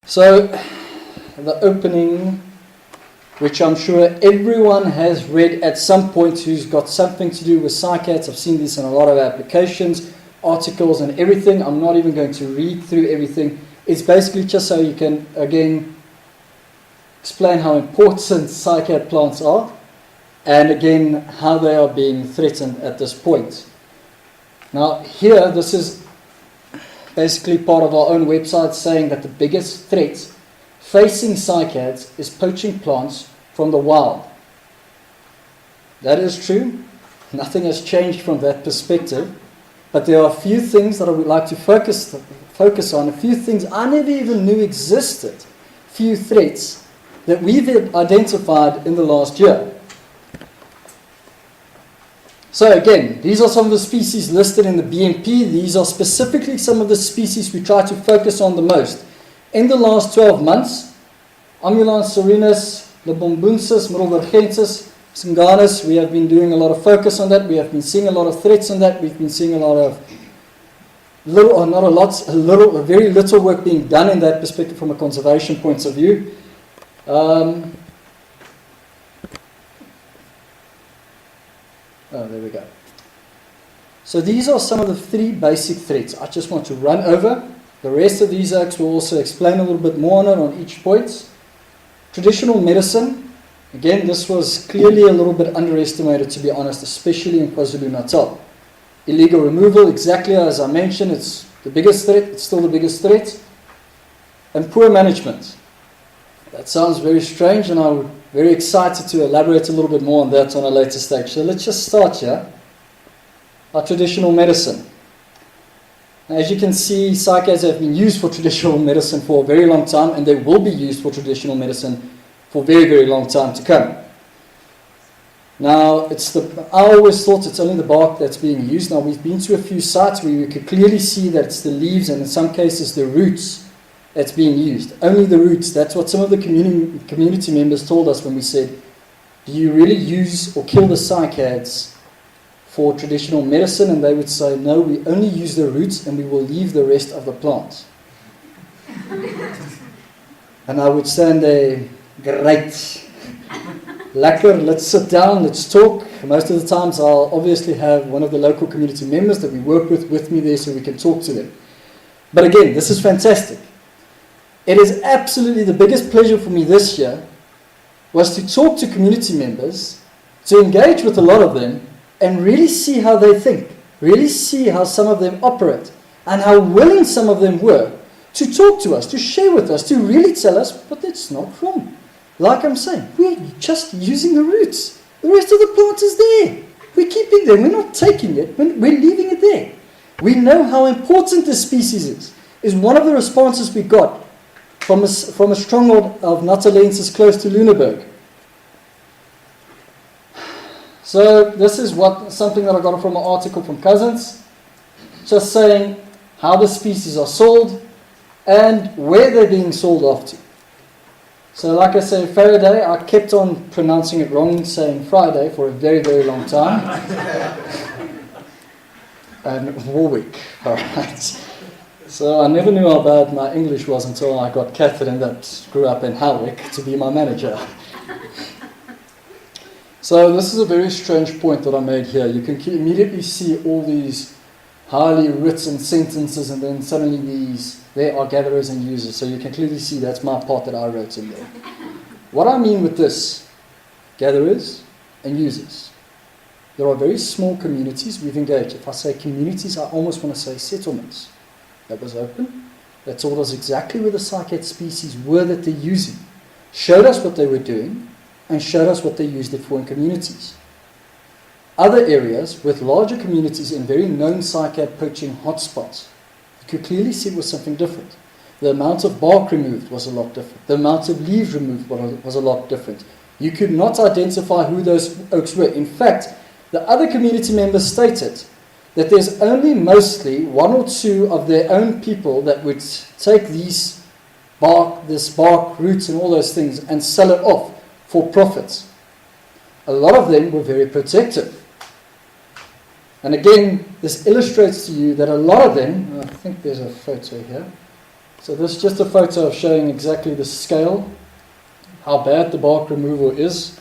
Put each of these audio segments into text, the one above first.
So, the opening, which I'm sure everyone has read at some point who's got something to do with cycads. I've seen this in a lot of applications, articles and everything. I'm not even going to read through everything. It's basically just so you can, again, explain how important cycad plants are, and again, how they are being threatened at this point. Now, here, this is basically part of our own website saying that the biggest threat facing cycads is poaching plants from the wild. That is true. Nothing has changed from that perspective. But there are a few things that I would like to focus on, a few things I never even knew existed, few threats that we've identified in the last year. So again, these are some of the species listed in the BMP. These are specifically some of the species we try to focus on the most. In the last 12 months, Amulans serenus, Lebombunsis, Middelburgensis, Singanus, we have been doing a lot of focus on that. We have been seeing a lot of threats on that. We've been seeing a lot of, very little work being done in that perspective from a conservation point of view. There we go. So these are some of the 3 basic threats. I just want to run over. The rest of these acts will also explain a little bit more on it on each point. Traditional medicine. Again, this was clearly a little bit underestimated, to be honest, especially in KwaZulu-Natal. Illegal removal, exactly as I mentioned, it's the biggest threat. It's still the biggest threat. And poor management. That sounds very strange, and I'm very excited to elaborate a little bit more on that on a later stage. So let's just start here. Our traditional medicine. Now, as you can see, cycads have been used for traditional medicine for a very long time, and they will be used for traditional medicine for a very, very long time to come. Now, I always thought it's only the bark that's being used. Now, we've been to a few sites where we could clearly see that it's the leaves and in some cases the roots that's being used. Only the roots. That's what some of the community members told us when we said, do you really use or kill the cycads for traditional medicine? And they would say, no, we only use the roots and we will leave the rest of the plant. And I would stand there, great, lekker, let's sit down, let's talk. Most of the times I'll obviously have one of the local community members that we work with me there so we can talk to them. But again, this is fantastic. It is absolutely the biggest pleasure for me this year was to talk to community members, to engage with a lot of them, and really see how they think, really see how some of them operate, and how willing some of them were to talk to us, to share with us, to really tell us, but it's not wrong. Like I'm saying, we're just using the roots. The rest of the plant is there. We're keeping them. We're not taking it. We're leaving it there. We know how important this species is one of the responses we got from a stronghold of Natalensis close to Lüneburg. So this is something that I got from an article from Cousins, just saying how the species are sold and where they're being sold off to. So like I say, Faraday, I kept on pronouncing it wrong, saying Friday for a very, very long time. And Warwick, alright. So I never knew how bad my English was until I got Catherine, that grew up in Howick, to be my manager. So this is a very strange point that I made here. You can immediately see all these highly written sentences and then suddenly there are gatherers and users. So you can clearly see that's my part that I wrote in there. What I mean with this, gatherers and users. There are very small communities we've engaged. If I say communities, I almost want to say settlements. That was open. That told us exactly where the cycad species were that they're using. Showed us what they were doing and showed us what they used it for in communities. Other areas with larger communities in very known cycad poaching hotspots, you could clearly see it was something different. The amount of bark removed was a lot different. The amount of leaves removed was a lot different. You could not identify who those oaks were. In fact, the other community members stated that there's only mostly 1 or 2 of their own people that would take this bark roots and all those things and sell it off for profits. A lot of them were very protective. And again, this illustrates to you that a lot of them, I think there's a photo here, So this is just a photo of showing exactly the scale, how bad the bark removal is.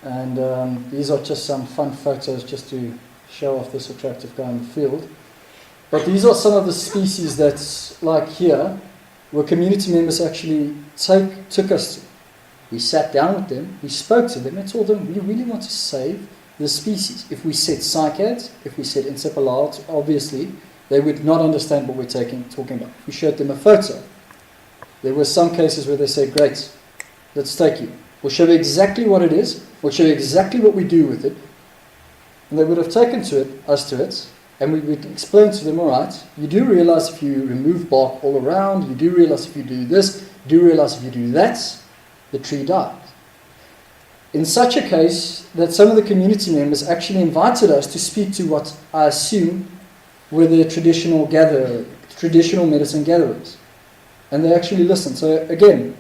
And these are just some fun photos just to show off this attractive guy in the field. But these are some of the species that's like here, where community members actually took us to. We sat down with them, we spoke to them, and told them we really want to save the species. If we said cycads, if we said Encephalartos, obviously they would not understand what we're talking about. We showed them a photo. There were some cases where they said, great, let's take you. We'll show you exactly what it is, we'll show you exactly what we do with it. And they would have taken us to it, and we would explain to them, all right, you do realize if you remove bark all around, you do realize if you do this, you do realize if you do that, the tree died. In such a case, that some of the community members actually invited us to speak to what I assume were the traditional medicine gatherers. And they actually listened. So again,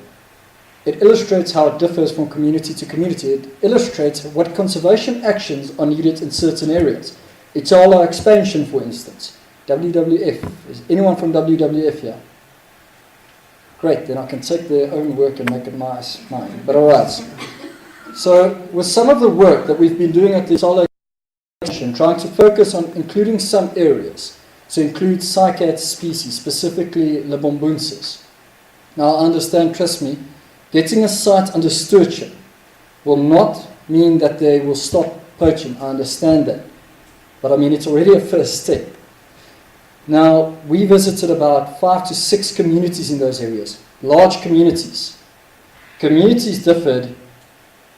it illustrates how it differs from community to community. It illustrates what conservation actions are needed in certain areas. Itala expansion, for instance. WWF. Is anyone from WWF here? Great, then I can take their own work and make it mine. But alright. So with some of the work that we've been doing at the Itala expansion, trying to focus on including some areas, to include cycad species, specifically Lebombunsis. Now I understand, trust me, getting a site under stewardship will not mean that they will stop poaching. I understand that. But I mean, it's already a first step. Now, we visited about 5 to 6 communities in those areas. Large communities. Communities differed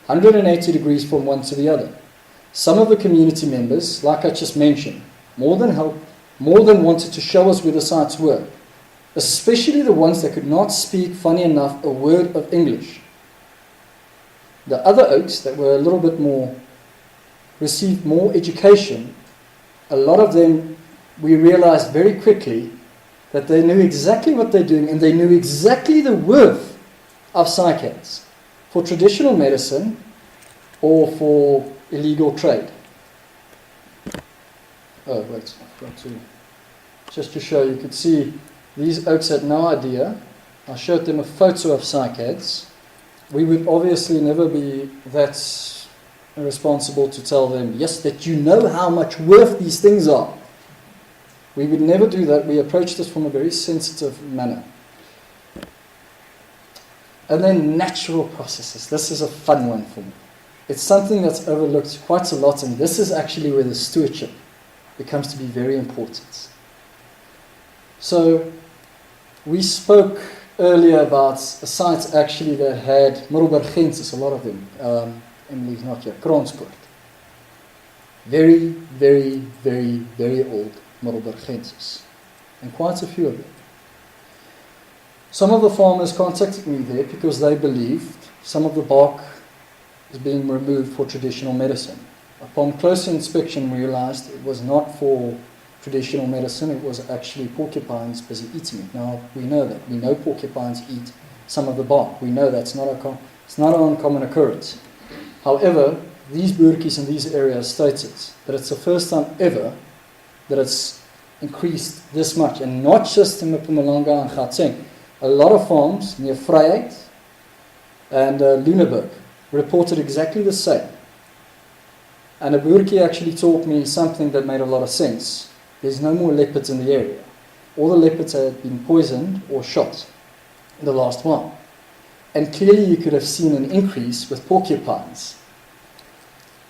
180 degrees from one to the other. Some of the community members, like I just mentioned, more than wanted to show us where the sites were. Especially the ones that could not speak, funny enough, a word of English. The other oaks that were a little bit more, received more education, a lot of them, we realized very quickly that they knew exactly what they're doing and they knew exactly the worth of cycads for traditional medicine or for illegal trade. Oh, wait, I forgot to, just to show you could see these oaks had no idea. I showed them a photo of cycads. We would obviously never be that responsible to tell them, yes, that you know how much worth these things are. We would never do that. We approached this from a very sensitive manner. And then natural processes. This is a fun one for me. It's something that's overlooked quite a lot, and this is actually where the stewardship becomes to be very important. So we spoke earlier about a site actually that had Middelburgensis, a lot of them. Emily's not here, Kroonsport. Very, very, very, very old Middelburgensis. And quite a few of them. Some of the farmers contacted me there because they believed some of the bark is being removed for traditional medicine. Upon closer inspection, we realized it was not for traditional medicine, it was actually porcupines busy eating it. Now, we know that. We know porcupines eat some of the bark. We know that's not it's not an uncommon occurrence. However, these boertjies in these areas stated that it's the first time ever that it's increased this much, and not just in Mpumalanga and Gauteng. A lot of farms near Vryheid and Luneburg reported exactly the same. And a boertjie actually taught me something that made a lot of sense. There's no more leopards in the area. All the leopards had been poisoned or shot in the last while. And clearly you could have seen an increase with porcupines.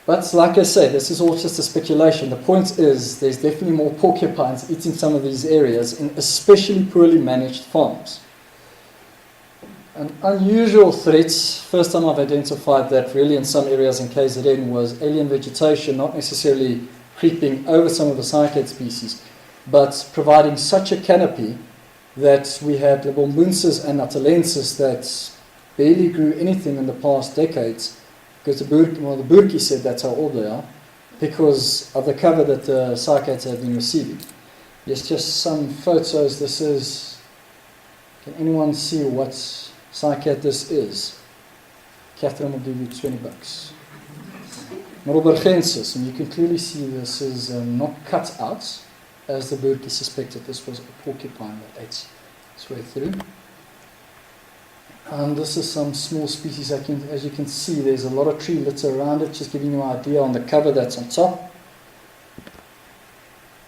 But like I say, this is all just a speculation. The point is there's definitely more porcupines eating some of these areas, in especially poorly managed farms. An unusual threat, first time I've identified that really in some areas in KZN, was alien vegetation, not necessarily creeping over some of the cycad species, but providing such a canopy that we had Lebombunsis and Natalensis that barely grew anything in the past decades, because the boertjie said that's how old they are, because of the cover that the cycads have been receiving. There's just some photos. This is, can anyone see what cycad this is? Catherine will give you $20. Middelburgensis, and you can clearly see this is not cut out. as the Burki suspected, this was a porcupine that ate its way through. This is some small species. As you can see, there's a lot of tree litter around it, just giving you an idea on the cover that's on top.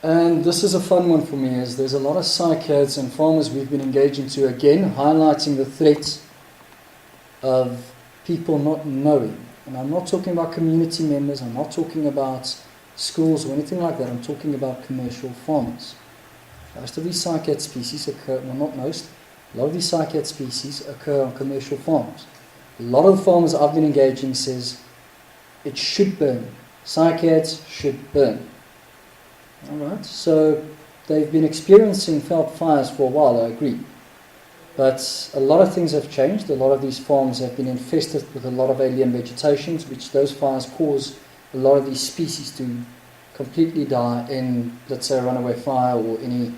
And this is a fun one for me, as there's a lot of cycads and farmers we've been engaging to, again, highlighting the threat of people not knowing. And I'm not talking about community members, I'm not talking about schools or anything like that, I'm talking about commercial farmers. Most of these cycad species occur, well, not most, a lot of these cycad species occur on commercial farms. A lot of the farmers I've been engaging says it should burn. Cycads should burn. Alright, so they've been experiencing veld fires for a while, I agree. But a lot of things have changed. A lot of these farms have been infested with a lot of alien vegetations, which those fires cause a lot of these species to completely die in, let's say, a runaway fire or any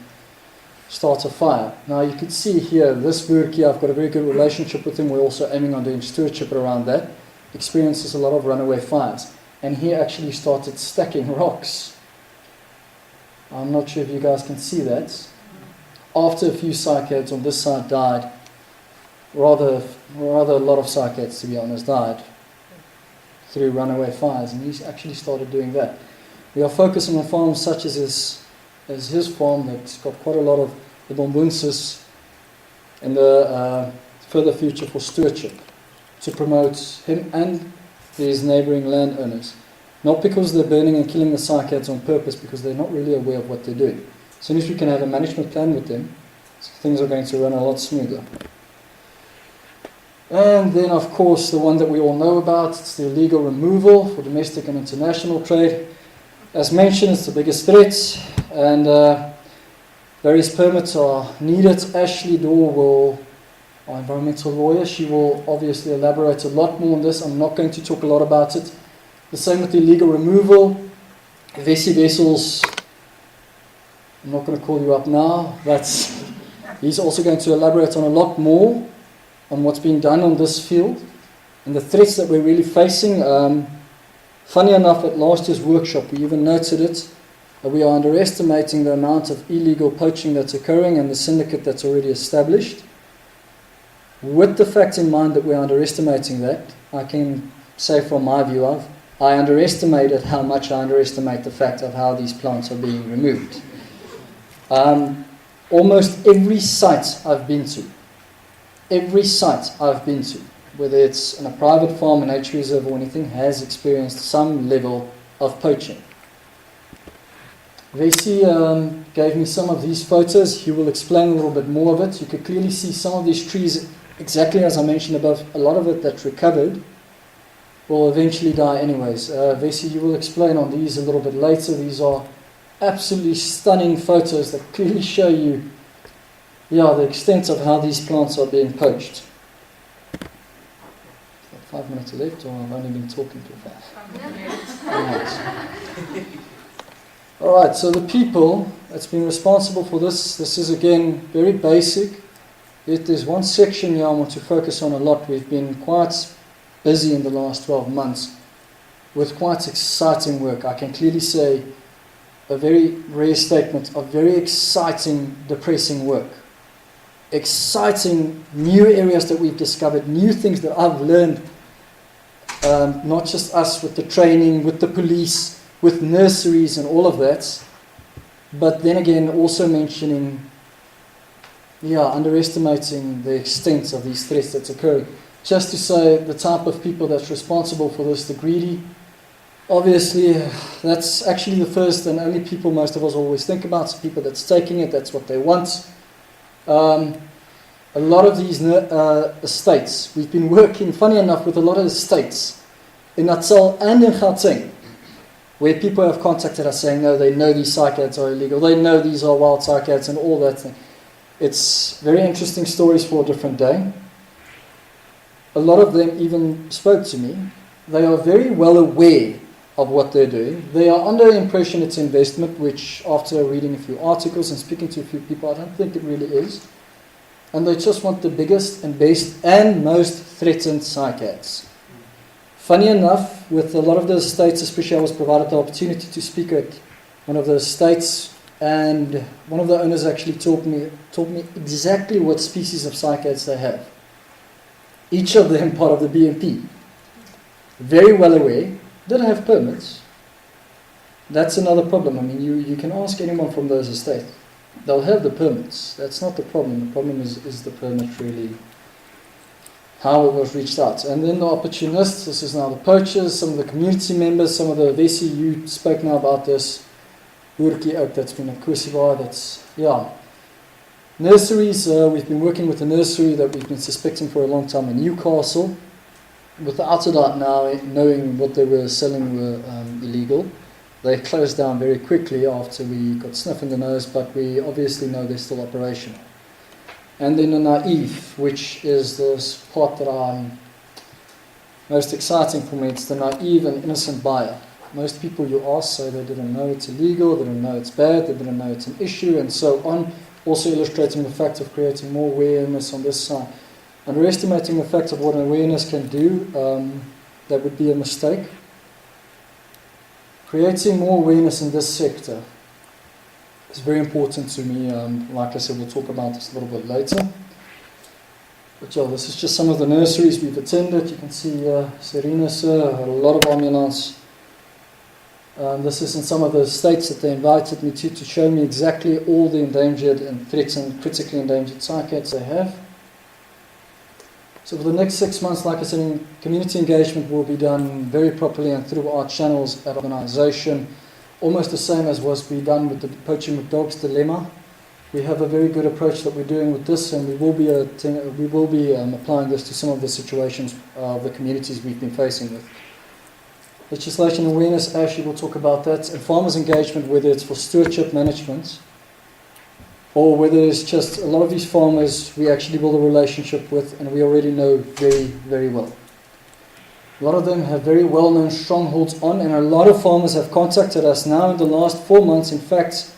starter fire. Now you can see here, this bird here, I've got a very good relationship with him. We're also aiming on doing stewardship around that. Experiences a lot of runaway fires. And he actually started stacking rocks. I'm not sure if you guys can see that. After a few cycads on this side died, rather a lot of cycads, to be honest, died through runaway fires, and he's actually started doing that. We are focusing on farms such as his farm that's got quite a lot of the bombunsis in the further future for stewardship, to promote him and his neighbouring landowners. Not because they're burning and killing the cycads on purpose, because they're not really aware of what they're doing. As soon as we can have a management plan with them, things are going to run a lot smoother. And then, of course, the one that we all know about, it's the illegal removal for domestic and international trade. As mentioned, it's the biggest threat, and various permits are needed. Ashley Dorr, our environmental lawyer, she will obviously elaborate a lot more on this. I'm not going to talk a lot about it. The same with the illegal removal. Vessi vessels, I'm not going to call you up now, but he's also going to elaborate on a lot more on what's being done on this field and the threats that we're really facing. Funny enough, at last year's workshop, we even noted it. We are underestimating the amount of illegal poaching that's occurring and the syndicate that's already established. With the fact in mind that we're underestimating that, I can say from my view I underestimated how much I underestimate the fact of how these plants are being removed. Almost every site I've been to, whether it's in a private farm, a nature reserve or anything, has experienced some level of poaching. Vessi gave me some of these photos. He will explain a little bit more of it. You could clearly see some of these trees, exactly as I mentioned above, a lot of it that's recovered will eventually die anyways. Vessi, you will explain on these a little bit later. These are absolutely stunning photos that clearly show you the extent of how these plants are being poached. 5 minutes left, or I've only been talking too fast? 5 minutes. Alright, so the people that's been responsible for this is again very basic. Yet there's one section here I want to focus on a lot. We've been quite busy in the last 12 months with quite exciting work. I can clearly say a very rare statement of very exciting, depressing work. Exciting new areas that we've discovered, new things that I've learned, not just us with the training, with the police, with nurseries and all of that, but then again also mentioning, underestimating the extent of these threats that's occurring. Just to say the type of people that's responsible for this, the greedy, obviously that's actually the first and only people most of us always think about. It's people that's taking it, that's what they want. A lot of these estates, we've been working, funny enough, with a lot of estates in Natal and in Gauteng, where people have contacted us saying, no, they know these cycads are illegal, they know these are wild cycads and all that thing. It's very interesting stories for a different day. A lot of them even spoke to me. They are very well aware of what they're doing. They are under the impression it's investment, which after reading a few articles and speaking to a few people, I don't think it really is. And they just want the biggest and best and most threatened cycads. Funny enough, with a lot of the estates, especially I was provided the opportunity to speak at one of the estates And one of the owners actually taught me exactly what species of cycads they have. Each of them part of the BMP. Very well aware, didn't have permits. That's another problem. I mean, you can ask anyone from those estates. They'll have the permits. That's not the problem. The problem is the permit really, how it was reached out. And then the opportunists, this is now the poachers, some of the community members, some of the VC, you spoke now about this. Hoertjie ook, that's been at KwaZulu-Natal, that's, yeah. Nurseries, we've been working with a nursery that we've been suspecting for a long time in Newcastle. Without a doubt now, knowing what they were selling were illegal. They closed down very quickly after we got snuff in the nose, but we obviously know they're still operational. And then the naive, which is this part that I'm most exciting for me. It's the naive and innocent buyer. Most people you ask say they didn't know it's illegal, they didn't know it's bad, they didn't know it's an issue, and so on. Also illustrating the fact of creating more awareness on this side. Underestimating the fact of what awareness can do, that would be a mistake. Creating more awareness in this sector is very important to me. Like I said, we'll talk about this a little bit later. But yeah, this is just some of the nurseries we've attended. You can see Serena Sir, a lot of ambulance. This is in some of the states that they invited me to show me exactly all the endangered and threatened, critically endangered cycads they have. So for the next 6 months, like I said, community engagement will be done very properly and through our channels at organisation, almost the same as was be done with the Poaching with Dogs dilemma. We have a very good approach that we're doing with this, and we will be applying this to some of the situations of the communities we've been facing with. Legislation awareness, Ashley will talk about that, and farmers engagement, whether it's for stewardship management or whether it's just a lot of these farmers we actually build a relationship with and we already know very, very well. A lot of them have very well-known strongholds on, and a lot of farmers have contacted us now in the last 4 months. In fact,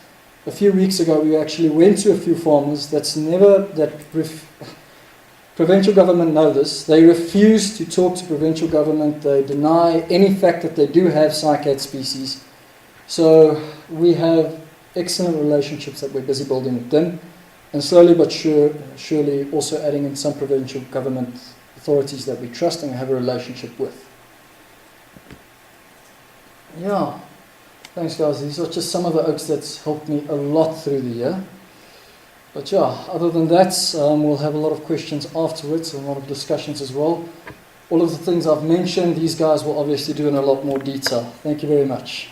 a few weeks ago we actually went to a few farmers provincial government know this. They refuse to talk to provincial government. They deny any fact that they do have cycad species. So we have excellent relationships that we're busy building with them, and slowly but surely also adding in some provincial government authorities that we trust and have a relationship with. Yeah, thanks guys. These are just some of the oaks that's helped me a lot through the year. But yeah, other than that, we'll have a lot of questions afterwards, a lot of discussions as well. All of the things I've mentioned, these guys will obviously do in a lot more detail. Thank you very much.